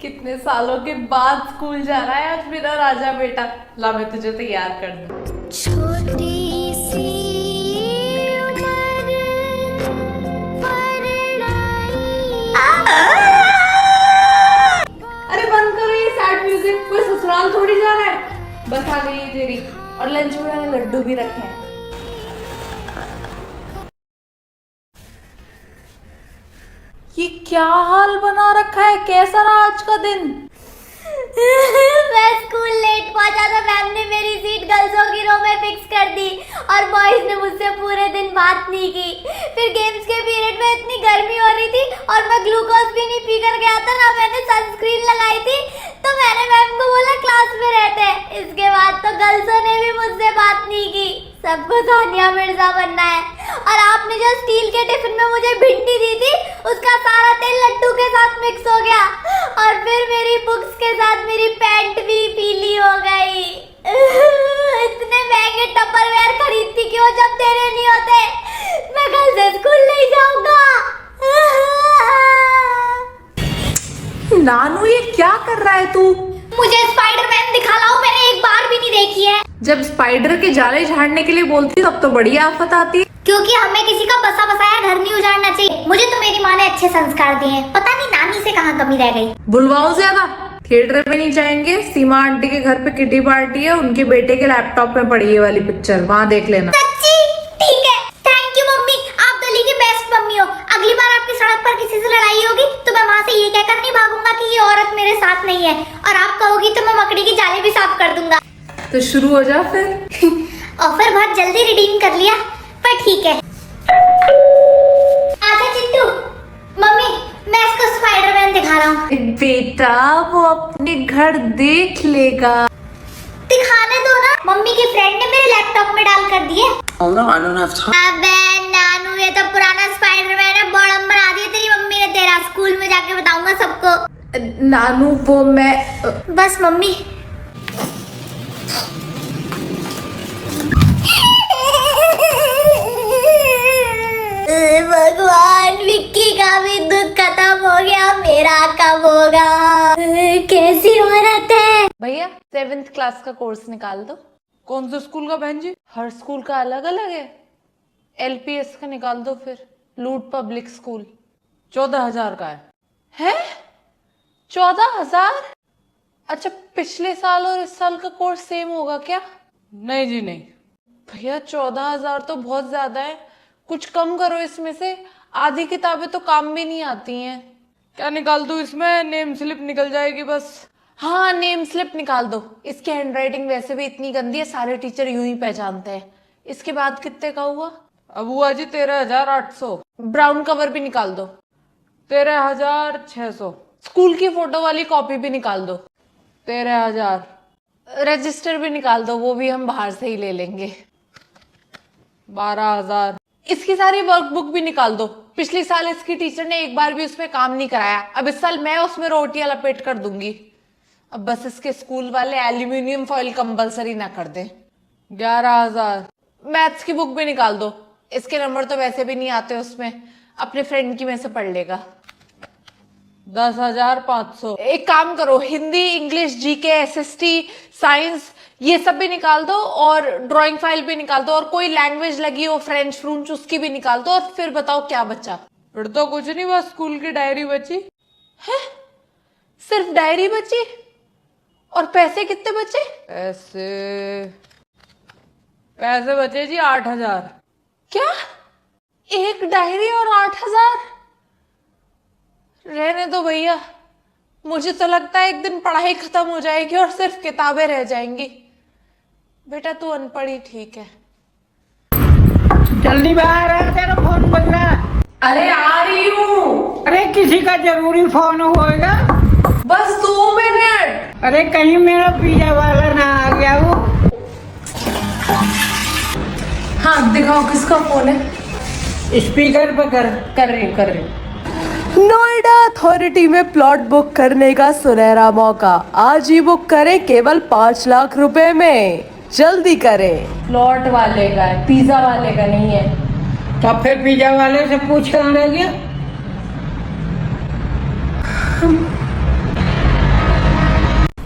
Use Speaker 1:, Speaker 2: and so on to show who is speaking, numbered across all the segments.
Speaker 1: कितने सालों के बाद स्कूल जा रहा है आज मेरा राजा बेटा। ला मैं तुझे तैयार कर दूं।
Speaker 2: छोटी सी उम्र
Speaker 1: अरे बंद करो ये सैड म्यूजिक, कोई ससुराल थोड़ी जा रहा है। बस आ गई है तेरी, और लंच में मैंने लड्डू भी रखे हैं। ये क्या हाल बना रखा है, कैसा रहा आज का दिन?
Speaker 2: मैं स्कूल लेट पहुंचा तो मैम ने मेरी सीट गर्ल्सों की रो में फिक्स कर दी और बॉयज ने मुझसे पूरे दिन बात नहीं की। फिर गेम्स के पीरियड में इतनी गर्मी हो रही थी और मैं ग्लूकोज भी नहीं पी कर गया था, ना मैंने सनस्क्रीन लगाई थी, तो मैंने मैम को बोला क्लास में रहते हैं। इसके बाद तो गर्ल्सों ने भी मुझसे बात नहीं की। सबको सानिया मिर्जा बनना है। और आपने जो स्टील के टिफिन में मुझे भिंडी दी थी, उसका सारा तेल लड्डू के साथ मिक्स हो गया और फिर मेरी बुक्स के साथ मेरी पैंट भी पीली हो गई। इतने महंगे टपरवेयर खरीदती क्यों जब तेरे नहीं होते? मैं कल से स्कूल नहीं जाऊंगा।
Speaker 1: नानू ये क्या कर रहा है तू?
Speaker 2: मुझे स्पाइडरमैन दिखा लाओ, मैंने एक बार भी नहीं देखी है।
Speaker 1: जब स्पाइडर के जाले झाड़ने के लिए बोलती तब तो बड़ी आफत आती है।
Speaker 2: क्योंकि हमें किसी का बसा बसाया घर नहीं उजाड़ना चाहिए। मुझे तो मेरी माँ ने अच्छे संस्कार दिए हैं, पता नहीं नानी से कहाँ कमी रह गई।
Speaker 1: बुलवाओ ज्यादा, थिएटर में नहीं जाएंगे। सीमा आंटी के घर पे किटी पार्टी है, उनके बेटे के लैपटॉप में पड़ी है वाली पिक्चर, वहाँ देख लेना।
Speaker 2: सच्ची? ठीक है, थैंक यू मम्मी, आप दिल्ली की बेस्ट मम्मी हो। अगली बार आपकी सड़क पर किसी से लड़ाई होगी तो मैं वहाँ से ये कहकर नहीं भागूंगा कि ये औरत मेरे साथ नहीं है, और आप कहोगी तो मैं मकड़ी की जाले भी साफ कर दूंगा।
Speaker 1: तो शुरू हो जा फिर।
Speaker 2: ऑफर बहुत जल्दी रिडीम कर लिया, पर ठीक है। आजा चिट्टू, मम्मी मैं इसको स्पाइडरमैन दिखा रहा हूँ।
Speaker 1: बेटा वो अपने घर देख लेगा।
Speaker 2: दिखाने दो ना, मम्मी की फ्रेंड ने मेरे लैपटॉप में डाल कर दिए।
Speaker 3: Oh no, I don't have time.
Speaker 2: अबे नानू, ये तो पुराना स्पाइडरमैन है, बॉडम बना दिया तेरी मम्मी ने तेरा। स्कूल में जाके बताऊंगा सबको।
Speaker 1: नानू वो मैं
Speaker 2: बस मम्मी। भगवान, विक्की का भी दुख खत्म हो गया, मेरा कब होगा? कैसी औरत है।
Speaker 1: भैया 7th क्लास का कोर्स निकाल दो।
Speaker 4: कौन से स्कूल का बहन जी?
Speaker 1: हर स्कूल का अलग अलग है। LPS का निकाल दो फिर, लूट पब्लिक स्कूल।
Speaker 4: 14,000 का है।
Speaker 1: 14,000? अच्छा, पिछले साल और इस साल का कोर्स सेम होगा क्या?
Speaker 4: नहीं जी नहीं।
Speaker 1: भैया 14,000 तो बहुत ज्यादा है, कुछ कम करो इसमें से। आधी किताबें तो काम भी नहीं आती हैं।
Speaker 4: क्या निकाल दूं इसमें? नेम स्लिप निकल जाएगी बस।
Speaker 1: हाँ, नेम स्लिप निकाल दो। इसकी हैंडराइटिंग वैसे भी इतनी गंदी है, सारे टीचर यूं ही पहचानते हैं। इसके बाद कितने का हुआ?
Speaker 4: अब हुआ जी 13,800।
Speaker 1: ब्राउन कवर भी निकाल दो।
Speaker 4: 13,600।
Speaker 1: स्कूल की फोटो वाली कॉपी भी निकाल दो।
Speaker 4: 13,000।
Speaker 1: रजिस्टर भी निकाल दो, वो भी हम बाहर से ही ले लेंगे।
Speaker 4: 12,000।
Speaker 1: इसकी सारी वर्कबुक भी निकाल दो। पिछले साल इसकी टीचर ने एक बार भी उसमें काम नहीं कराया, अब इस साल मैं उसमें रोटियां लपेट कर दूंगी। अब बस इसके स्कूल वाले एल्यूमिनियम फॉइल कंपलसरी ना कर दें।
Speaker 4: 11,000।
Speaker 1: मैथ्स की बुक भी निकाल दो, इसके नंबर तो वैसे भी नहीं आते उसमें, अपने फ्रेंड की में से पढ़ लेगा।
Speaker 4: 10,500।
Speaker 1: एक काम करो, Hindi, English, GK, SST, science, ये सब भी निकाल दो, और ड्राइंग फाइल भी निकाल दो, और कोई लैंग्वेज लगी हो फ्रेंच फ्रूंच उसकी भी निकाल दो। और फिर बताओ क्या बचा?
Speaker 4: फिर तो कुछ नहीं, बस स्कूल की डायरी बची
Speaker 1: है। सिर्फ डायरी बची? और पैसे कितने बचे?
Speaker 4: पैसे बचे जी 8,000।
Speaker 1: क्या? एक डायरी और 8,000? रहने दो भैया, मुझे तो लगता है एक दिन पढ़ाई खत्म हो जाएगी और सिर्फ किताबें रह जाएंगी। बेटा तू अनपढ़ ही ठीक है।
Speaker 5: जल्दी बाहर आ, तेरा फोन बज रहा है।
Speaker 1: अरे आ रही हूँ।
Speaker 5: अरे किसी का जरूरी फोन होएगा।
Speaker 1: बस 2 मिनट।
Speaker 5: अरे कहीं मेरा पिज्जा वाला ना आ गया हो।
Speaker 1: हाँ दिखाओ, किसका फोन है?
Speaker 5: स्पीकर पर
Speaker 1: कर रही हूँ। नोएडा अथॉरिटी में प्लॉट बुक करने का सुनहरा मौका। आज ही बुक करें केवल 5 लाख रुपए में। जल्दी करें। प्लॉट वाले का है, पिज्जा वाले का नहीं है।
Speaker 5: तब फिर पिज्जा वाले से पूछ कर रह गया।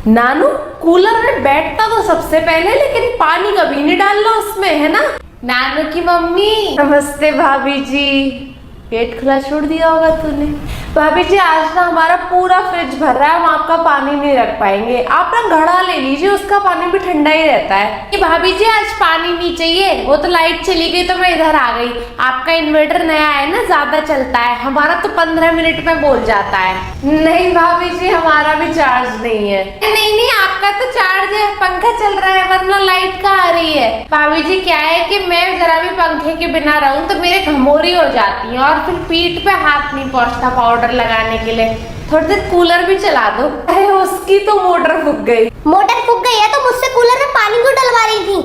Speaker 1: नानू कूलर में बैठता तो सबसे पहले, लेकिन पानी कभी नहीं डालना उसमें, है ना? नानू की मम्मी। नमस्ते भाभी जी। गेट खुला छोड़ दिया होगा तूने। भाभी जी आज ना हमारा पूरा फ्रिज भर रहा है, हम आपका पानी नहीं रख पाएंगे, आप ना घड़ा ले लीजिए, उसका पानी भी ठंडा ही रहता है। कि भाभी जी आज पानी नहीं चाहिए, वो तो लाइट चली गई तो मैं इधर आ गई। आपका इन्वर्टर नया है ना, ज्यादा चलता है, हमारा तो 15 मिनट में बोल जाता है। नहीं भाभी जी हमारा भी चार्ज नहीं है। नहीं नहीं आपका तो चार्ज है, पंखा चल रहा है, वरना लाइट कहाँ आ रही है। भाभी जी क्या है कि मैं जरा भी पंखे के बिना रहूं तो मेरे घमोरी हो जाती है और फिर पीठ पे हाथ नहीं पहुंचता पाउडर लगाने के लिए। थोड़ी देर कूलर भी चला दो। अरे उसकी तो मोटर फूक गई।
Speaker 2: मोटर फूक गई है तो मुझसे कूलर में पानी क्यों डलवा रही थी?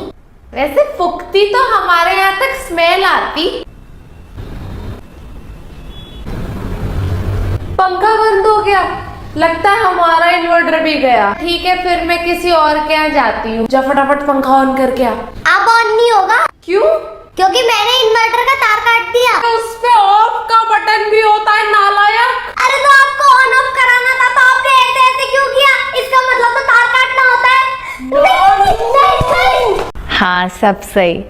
Speaker 1: वैसे फूकती तो हमारे यहाँ तक स्मेल आती। पंखा बंद हो गया, लगता है हमारा इन्वर्टर भी गया। ठीक है फिर मैं किसी और के यहाँ जाती हूँ। जा फटाफट पंखा ऑन करके आ।
Speaker 2: अब ऑन नहीं होगा।
Speaker 1: क्यों?
Speaker 2: क्योंकि मैंने इन्वर्टर का तार काट दिया।
Speaker 1: उस पे ऑफ का बटन भी होता है नालायक।
Speaker 2: अरे तो आपको ऑन ऑफ कराना था तो आपने ऐसे ऐसे क्यों किया? इसका मतलब तो तार काटना होता है। नहीं।
Speaker 3: हाँ सब सही।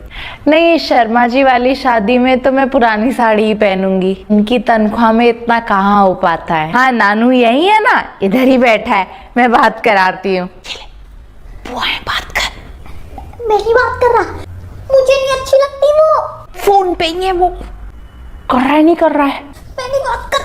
Speaker 3: नहीं शर्मा जी वाली शादी में तो मैं पुरानी साड़ी ही पहनूंगी, इनकी तनख्वाह में इतना कहाँ हो पाता है। हाँ नानू यही है ना, इधर ही बैठा है, मैं बात कराती हूँ। बुआ है बात कर।
Speaker 2: मेरी बात कर रहा, मुझे नहीं अच्छी लगती वो।
Speaker 3: फोन पे ही है वो, कर रहा है नहीं कर रहा है।
Speaker 2: मेरी बात कर।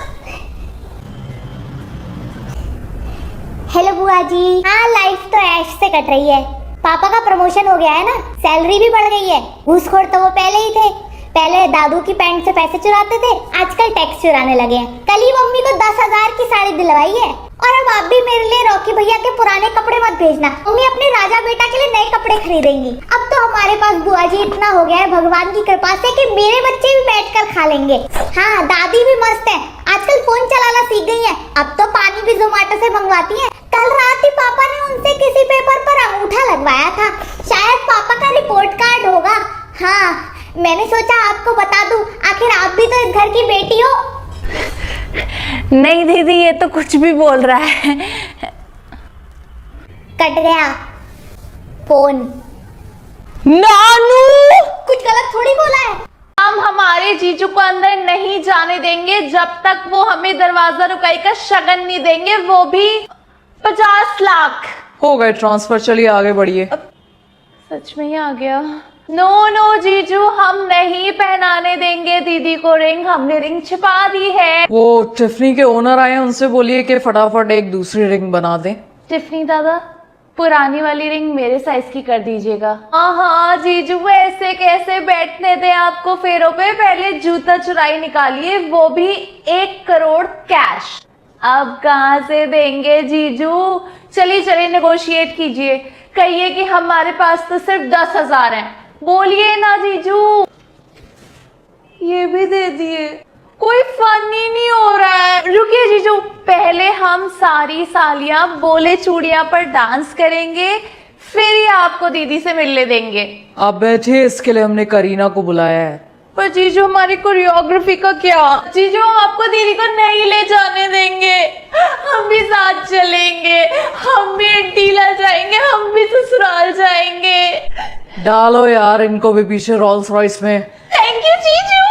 Speaker 2: हेलो बुआ जी। हाँ लाइफ तो ऐश से कट रही है। पापा का प्रमोशन हो गया है ना, सैलरी भी बढ़ गई है। घूसखोर तो वो पहले ही थे, पहले दादू की पैंट से पैसे चुराते थे, आजकल टैक्स चुराने लगे हैं। कल ही मम्मी को 10,000 की साड़ी दिलवाई है। और अब आप भी मेरे लिए रॉकी भैया के पुराने कपड़े मत भेजना, मम्मी अपने राजा बेटा के लिए नए कपड़े खरीदेंगी। अब तो हमारे पास बुआ जी इतना हो गया है भगवान की कृपा से कि मेरे बच्चे भी बैठकर खा लेंगे। हाँ दादी भी मस्त है, आजकल फोन चलाना सीख गई है, अब तो पानी भी जोमेटो से मंगवाती है। कल रात ही पापा ने उनसे किसी पेपर पर अंगूठा लगवाया था, शायद पापा का रिपोर्ट कार्ड होगा। हाँ मैंने सोचा आपको बता दूं, आखिर आप भी तो इस घर की बेटी हो।
Speaker 3: नहीं दीदी ये तो कुछ भी बोल रहा है।
Speaker 2: कट गया फोन।
Speaker 3: नानू
Speaker 2: कुछ गलत थोड़ी बोला है।
Speaker 3: हम हमारे जीजू को अंदर नहीं जाने देंगे जब तक वो हमें दरवाजा रुकाई का शगन नहीं देंगे, वो भी 50 लाख।
Speaker 4: हो गए ट्रांसफर, चलिए आगे बढ़िए।
Speaker 3: सच में ही आ गया। नो नो जीजू हम नहीं पहनाने देंगे दीदी को रिंग, हमने रिंग छिपा दी है।
Speaker 4: वो टिफनी के ओनर आए हैं, उनसे बोलिए कि फटाफट एक दूसरी रिंग बना दें।
Speaker 3: टिफनी दादा पुरानी वाली रिंग मेरे साइज की कर दीजिएगा। हाँ जीजू ऐसे कैसे बैठने दें आपको फेरों पे, पहले जूता चुराई निकालिए, वो भी 1 करोड़ कैश। अब कहाँ से देंगे जीजू? चलिए चलिए नेगोशिएट कीजिए, कहिए कि हमारे पास तो सिर्फ 10,000 है, बोलिए ना जीजू।
Speaker 4: ये भी दे दिए।
Speaker 3: कोई फन ही नहीं हो रहा है। रुकिए जीजू, पहले हम सारी सालियां बोले चूड़ियां पर डांस करेंगे, फिर ही आपको दीदी से मिलने देंगे।
Speaker 4: आप बैठिए, इसके लिए हमने करीना को बुलाया है।
Speaker 3: पर जीजू हमारी कोरियोग्राफी का क्या? जीजू हम आपको दीदी को नहीं ले जाने देंगे, हम भी साथ चलेंगे, हम भी एंटीला जाएंगे, हम भी ससुराल जाएंगे।
Speaker 4: डालो यार इनको भी पीछे रोल्स रॉयस में।
Speaker 3: थैंक यू जीजू।